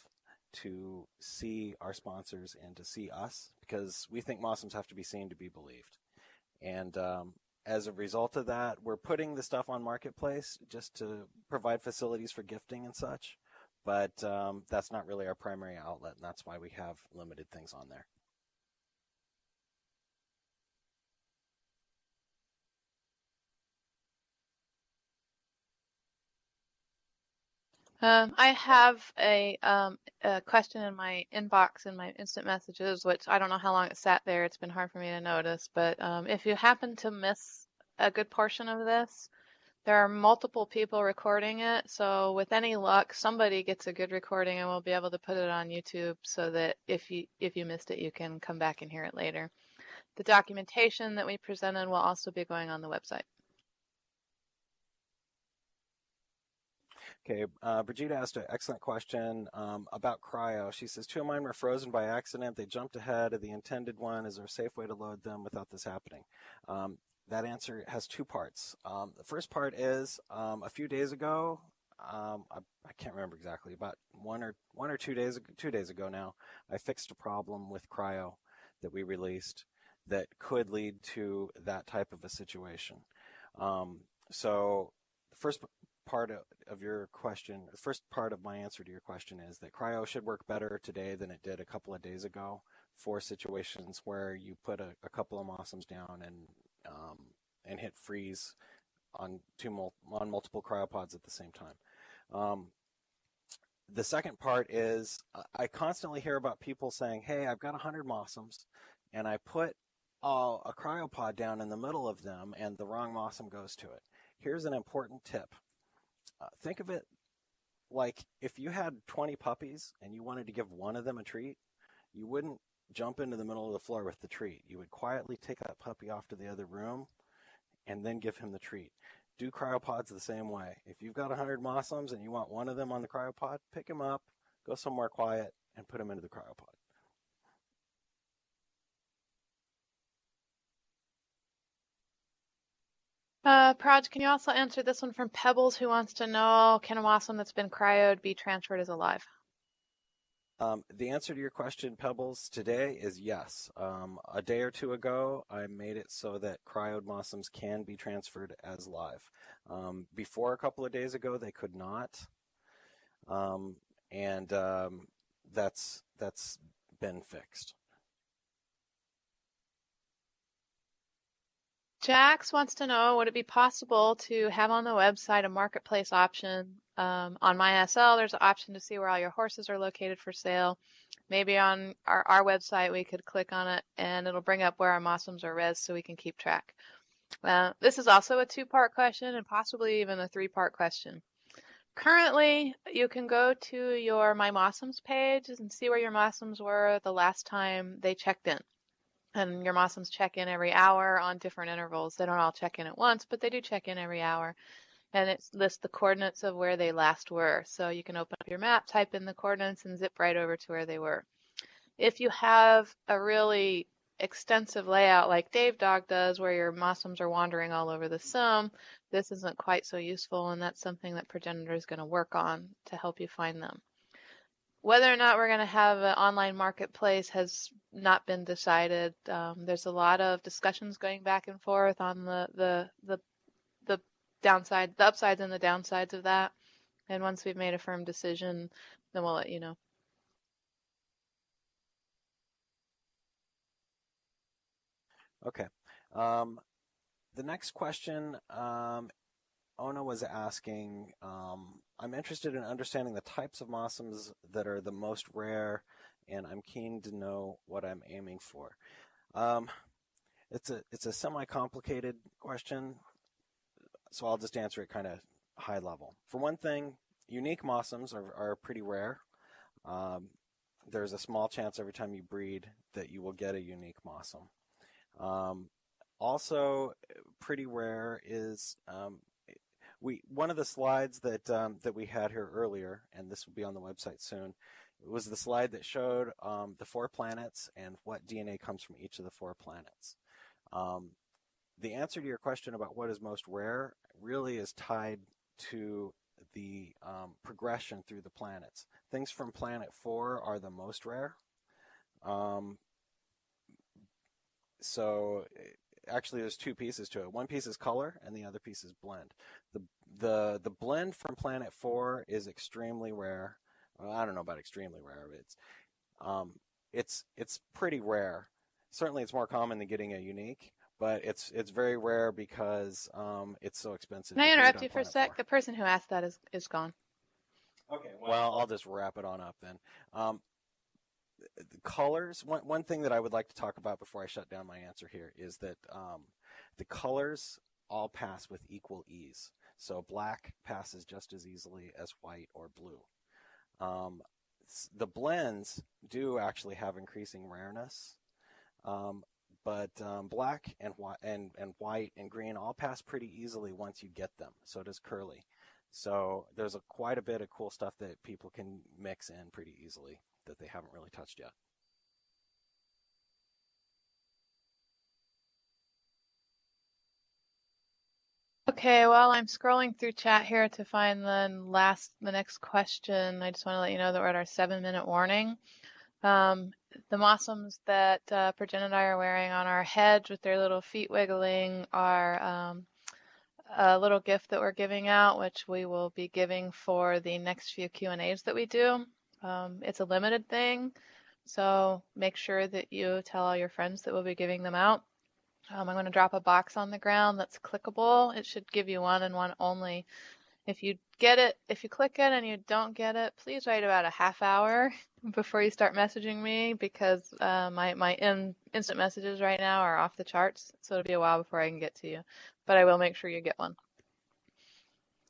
C: to see our sponsors and to see us, because we think Mossms have to be seen to be believed. And as a result of that, we're putting the stuff on marketplace just to provide facilities for gifting and such, but that's not really our primary outlet, and that's why we have limited things on there.
B: I have a question in my inbox in my instant messages, which I don't know how long it sat there. It's been hard for me to notice, but if you happen to miss a good portion of this, there are multiple people recording it. So with any luck, somebody gets a good recording and we'll be able to put it on YouTube so that if you missed it, you can come back and hear it later. The documentation that we presented will also be going on the website.
C: Okay, Brigitte asked an excellent question about cryo. She says, 2 of mine were frozen by accident. They jumped ahead of the intended one. Is there a safe way to load them without this happening? That answer has 2 parts. The first part is a few days ago, I can't remember exactly, about 1 or 2 days, 2 days ago now, I fixed a problem with cryo that we released that could lead to that type of a situation. So the first part of your question, the first part of my answer to your question is that cryo should work better today than it did a couple of days ago for situations where you put a couple of Mossms down and hit freeze on multiple cryopods at the same time. The second part is I constantly hear about people saying, hey, I've got 100 Mossms and I put a cryopod down in the middle of them and the wrong Mossm goes to it. Here's an important tip. Think of it like if you had 20 puppies and you wanted to give one of them a treat, you wouldn't jump into the middle of the floor with the treat. You would quietly take that puppy off to the other room and then give him the treat. Do cryopods the same way. If you've got 100 Mossms and you want one of them on the cryopod, pick him up, go somewhere quiet, and put him into the cryopod.
B: Praj, can you also answer this one from Pebbles, who wants to know, can a Mossm that's been cryoed be transferred as alive?
C: The answer to your question, Pebbles, today is yes. A day or 2 ago, I made it so that cryoed Mossms can be transferred as live. Before a couple of days ago, they could not. That's been fixed.
B: Jax wants to know, would it be possible to have on the website a marketplace option On my SL, there's an option to see where all your horses are located for sale. Maybe on our website, we could click on it and it'll bring up where our Mossms are res so we can keep track. This is also a 2-part question and possibly even a 3-part question. Currently, you can go to your My Mossms page and see where your Mossms were the last time they checked in. And your Mossms check in every hour on different intervals. They don't all check in at once, but they do check in every hour. And it lists the coordinates of where they last were. So you can open up your map, type in the coordinates, and zip right over to where they were. If you have a really extensive layout like Dave Dog does, where your Mossms are wandering all over the sim, this isn't quite so useful, and that's something that Progenitor is going to work on to help you find them. Whether or not we're going to have an online marketplace has not been decided. There's a lot of discussions going back and forth on the upsides and the downsides of that. And once we've made a firm decision, then we'll let you know.
C: Okay. The next question, Ona was asking, I'm interested in understanding the types of Mossms that are the most rare, and I'm keen to know what I'm aiming for. It's a semi-complicated question, so I'll just answer it kind of high level. For one thing, unique Mossms are pretty rare. There's a small chance every time you breed that you will get a unique Mossm. Also, pretty rare is one of the slides that we had here earlier, and this will be on the website soon. It was the slide that showed the 4 planets and what DNA comes from each of the 4 planets. The answer to your question about what is most rare really is tied to the progression through the planets. Things from planet 4 are the most rare. So actually there's 2 pieces to it. One piece is color and the other piece is blend. The blend from planet 4 is extremely rare. Well, I don't know about extremely rare, but it's pretty rare. Certainly it's more common than getting a unique, but it's very rare because it's so expensive.
B: Can I interrupt you for a sec?
C: 4.
B: The person who asked that is gone.
C: Okay, well, I'll just wrap it on up then. The colors, one thing that I would like to talk about before I shut down my answer here is that the colors all pass with equal ease. So black passes just as easily as white or blue. The blends do actually have increasing rareness, but black and white and green all pass pretty easily once you get them. So does curly. So there's quite a bit of cool stuff that people can mix in pretty easily that they haven't really touched yet.
B: Okay, well, I'm scrolling through chat here to find the next question. I just want to let you know that we're at our 7-minute warning. The Mossms that Progenitor and I are wearing on our heads with their little feet wiggling are a little gift that we're giving out, which we will be giving for the next few Q&As that we do. It's a limited thing, so make sure that you tell all your friends that we'll be giving them out. I'm going to drop a box on the ground that's clickable. It should give you one and one only. If you get it, if you click it and you don't get it, please wait about a half hour before you start messaging me, because my instant messages right now are off the charts, so it'll be a while before I can get to you. But I will make sure you get one.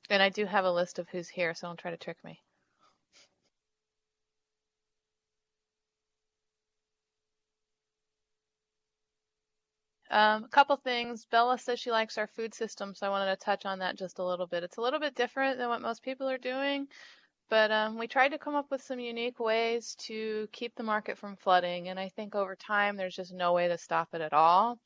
B: And I do have a list of who's here, so don't try to trick me. A couple things. Bella says she likes our food system, so I wanted to touch on that just a little bit. It's a little bit different than what most people are doing, but we tried to come up with some unique ways to keep the market from flooding, and I think over time there's just no way to stop it at all.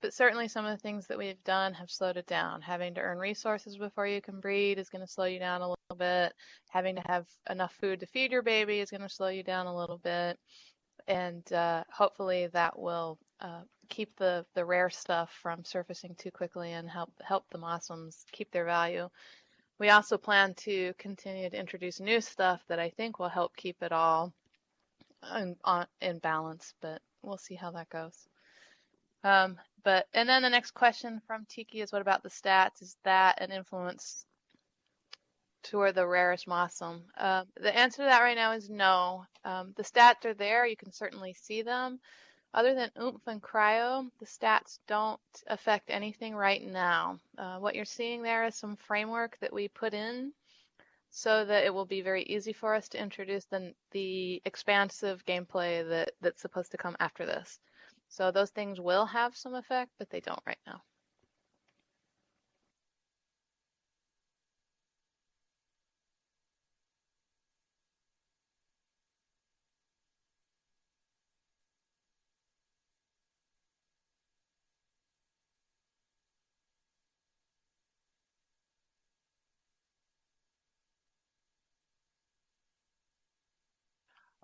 B: But certainly some of the things that we've done have slowed it down. Having to earn resources before you can breed is going to slow you down a little bit. Having to have enough food to feed your baby is going to slow you down a little bit. And hopefully that will keep the rare stuff from surfacing too quickly and help the Mossms keep their value. We also plan to continue to introduce new stuff that I think will help keep it all in balance, but we'll see how that goes. And then the next question from Tiki is, what about the stats? Is that an influence to the rarest Mossm? The answer to that right now is no. The stats are there. You can certainly see them. Other than oomph and cryo, the stats don't affect anything right now. What you're seeing there is some framework that we put in so that it will be very easy for us to introduce the expansive gameplay that's supposed to come after this. So those things will have some effect, but they don't right now.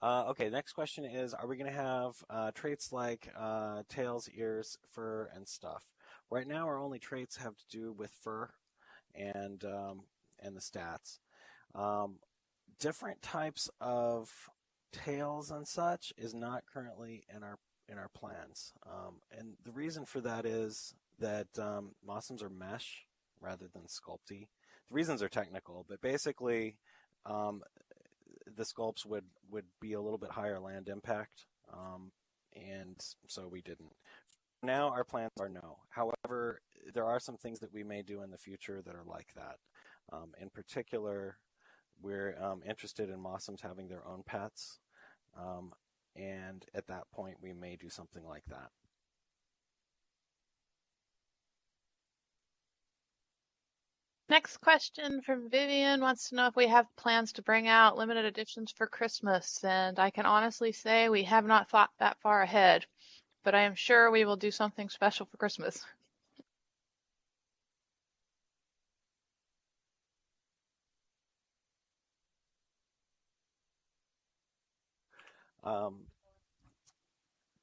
C: Okay, next question is, are we going to have traits like tails, ears, fur, and stuff? Right now, our only traits have to do with fur and the stats. Different types of tails and such is not currently in our plans, and the reason for that is that Mossms are mesh rather than sculpty. The reasons are technical, but basically the sculpts would be a little bit higher land impact, and so we didn't. Now our plans are no. However, there are some things that we may do in the future that are like that. In particular, we're interested in Mossms having their own pets, and at that point we may do something like that.
B: Next question from Vivian wants to know if we have plans to bring out limited editions for Christmas, and I can honestly say we have not thought that far ahead, but I am sure we will do something special for Christmas.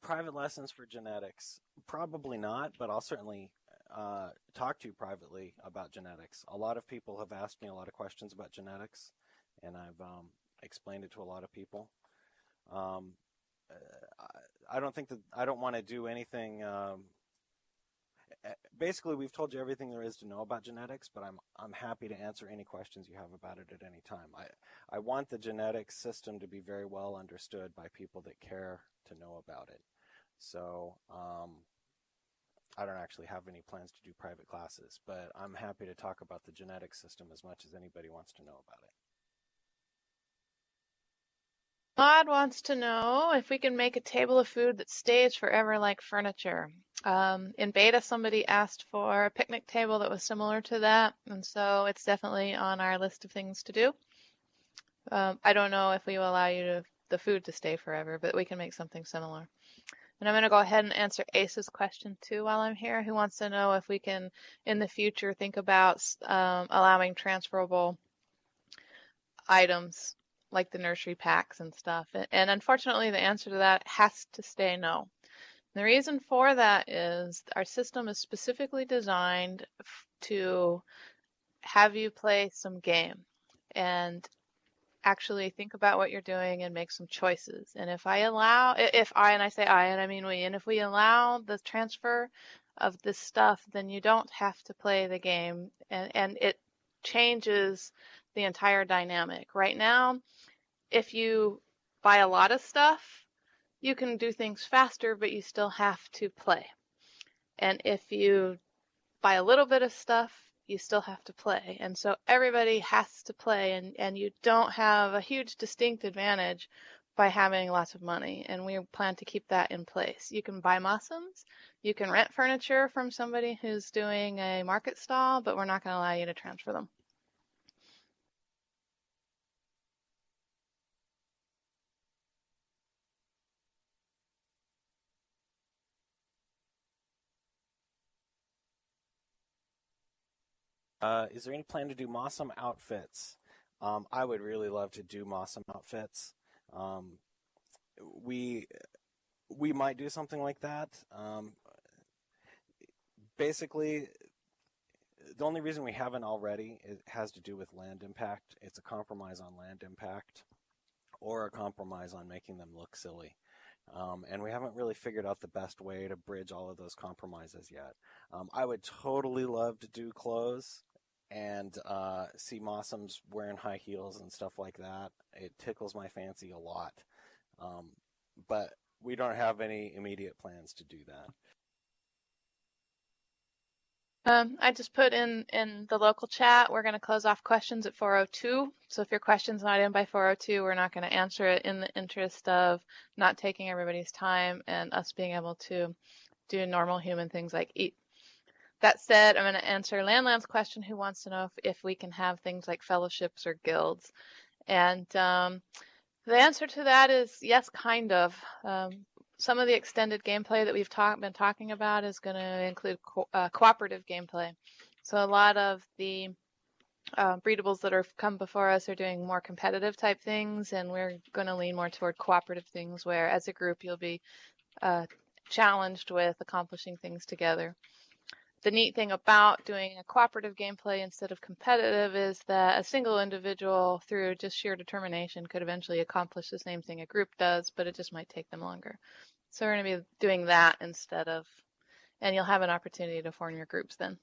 C: Private lessons for genetics, probably not, but I'll certainly talk to you privately about genetics. A lot of people have asked me a lot of questions about genetics, and I've explained it to a lot of people. I don't want to do anything. Basically, we've told you everything there is to know about genetics, but I'm happy to answer any questions you have about it at any time. I want the genetics system to be very well understood by people that care to know about it. So I don't actually have any plans to do private classes, but I'm happy to talk about the genetics system as much as anybody wants to know about it.
B: Maud wants to know if we can make a table of food that stays forever like furniture. In beta, somebody asked for a picnic table that was similar to that, and so it's definitely on our list of things to do. I don't know if we will allow the food to stay forever, but we can make something similar. And I'm going to go ahead and answer Ace's question too while I'm here, who wants to know if we can, in the future, think about allowing transferable items like the nursery packs and stuff. And unfortunately, the answer to that has to stay no. The reason for that is our system is specifically designed to have you play some game and actually think about what you're doing and make some choices. And if I say I, and I mean we, and if we allow the transfer of this stuff, then you don't have to play the game, and it changes the entire dynamic. Right now, if you buy a lot of stuff, you can do things faster, but you still have to play. And if you buy a little bit of stuff, you still have to play. And so everybody has to play, and you don't have a huge distinct advantage by having lots of money. And we plan to keep that in place. You can buy Mossms, you can rent furniture from somebody who's doing a market stall, but we're not going to allow you to transfer them.
C: Is there any plan to do Mossm outfits? I would really love to do Mossm outfits. We might do something like that. Basically, the only reason we haven't already has to do with land impact. It's a compromise on land impact or a compromise on making them look silly. And we haven't really figured out the best way to bridge all of those compromises yet. I would totally love to do clothes. and see Mossms wearing high heels and stuff like that. It tickles my fancy a lot. But we don't have any immediate plans to do that.
B: I just put in the local chat, we're going to close off questions at 4:02. So if your question's not in by 4:02, we're not going to answer it in the interest of not taking everybody's time and us being able to do normal human things like eat. That said, I'm going to answer Landland's question, who wants to know if we can have things like fellowships or guilds. And the answer to that is yes, kind of. Some of the extended gameplay that we've been talking about is going to include cooperative gameplay. So a lot of the breedables that have come before us are doing more competitive type things, and we're going to lean more toward cooperative things where as a group you'll be challenged with accomplishing things together. The neat thing about doing a cooperative gameplay instead of competitive is that a single individual, through just sheer determination, could eventually accomplish the same thing a group does, but it just might take them longer. So we're going to be doing that instead of, and you'll have an opportunity to form your groups then.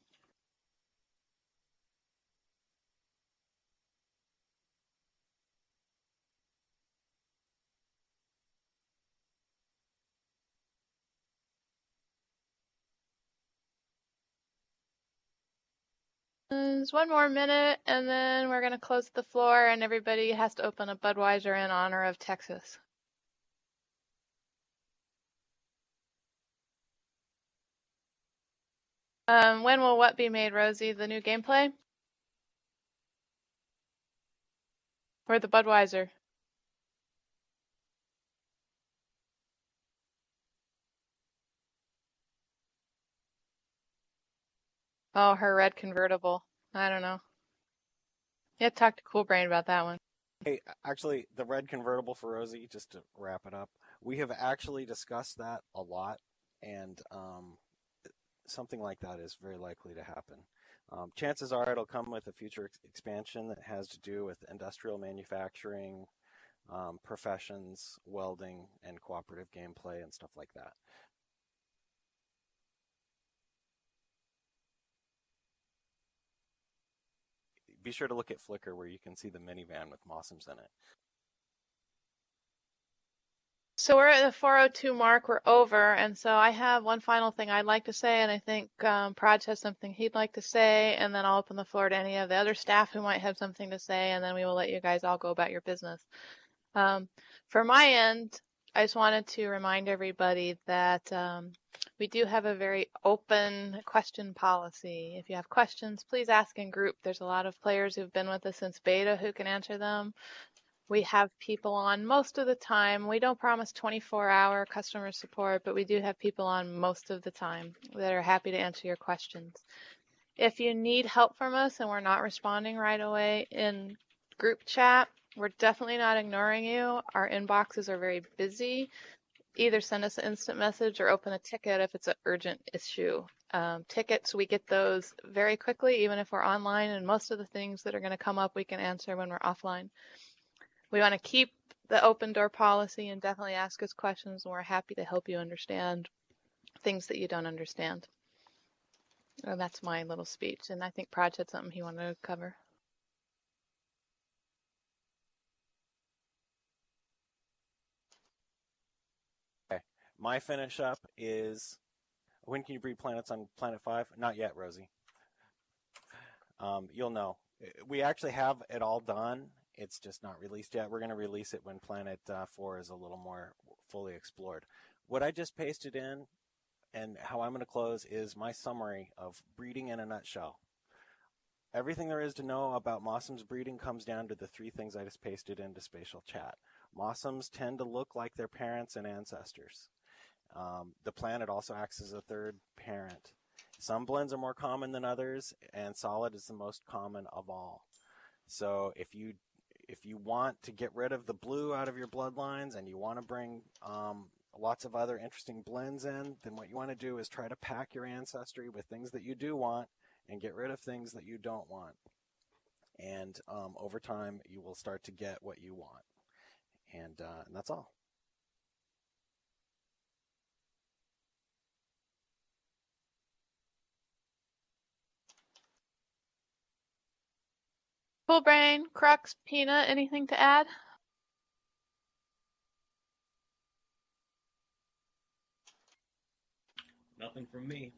B: There's one more minute, and then we're going to close the floor, and everybody has to open a Budweiser in honor of Texas. When will what be made, Rosie? The new gameplay? Or the Budweiser? Oh, her red convertible. I don't know. You have to talk to Cool Brain about that one.
C: Hey, actually, the red convertible for Rosie, just to wrap it up, we have actually discussed that a lot, and something like that is very likely to happen. Chances are it'll come with a future expansion that has to do with industrial manufacturing, professions, welding, and cooperative gameplay and stuff like that. Be sure to look at Flickr where you can see the minivan with Mossms in it.
B: So we're at the 4:02 mark, we're over, and so I have one final thing I'd like to say, and I think Praj has something he'd like to say, and then I'll open the floor to any of the other staff who might have something to say, and then we will let you guys all go about your business. For my end, I just wanted to remind everybody that we do have a very open question policy. If you have questions, please ask in group. There's a lot of players who've been with us since beta who can answer them. We have people on most of the time. We don't promise 24-hour customer support, but we do have people on most of the time that are happy to answer your questions. If you need help from us and we're not responding right away in group chat, we're definitely not ignoring you. Our inboxes are very busy. Either send us an instant message or open a ticket if it's an urgent issue. Tickets, we get those very quickly, even if we're online, and most of the things that are going to come up we can answer when we're offline. We want to keep the open door policy and definitely ask us questions, and we're happy to help you understand things that you don't understand. And that's my little speech, and I think Praj had something he wanted to cover.
C: Okay. My finish up is, when can you breed planets on Planet 5? Not yet, Rosie. You'll know. We actually have it all done. It's just not released yet. We're going to release it when Planet 4 is a little more fully explored. What I just pasted in and how I'm going to close is my summary of breeding in a nutshell. Everything there is to know about Mossms breeding comes down to the three things I just pasted into spatial chat. Mossms tend to look like their parents and ancestors. The planet also acts as a third parent. Some blends are more common than others, and solid is the most common of all. So if you want to get rid of the blue out of your bloodlines and you want to bring lots of other interesting blends in, then what you want to do is try to pack your ancestry with things that you do want and get rid of things that you don't want. And over time, you will start to get what you want. And that's all.
B: Full Brain, Crux, Peanut, anything to add?
D: Nothing from me.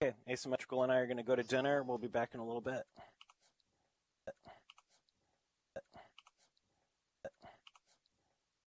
C: Okay, Asymmetrical and I are going to go to dinner. We'll be back in a little bit.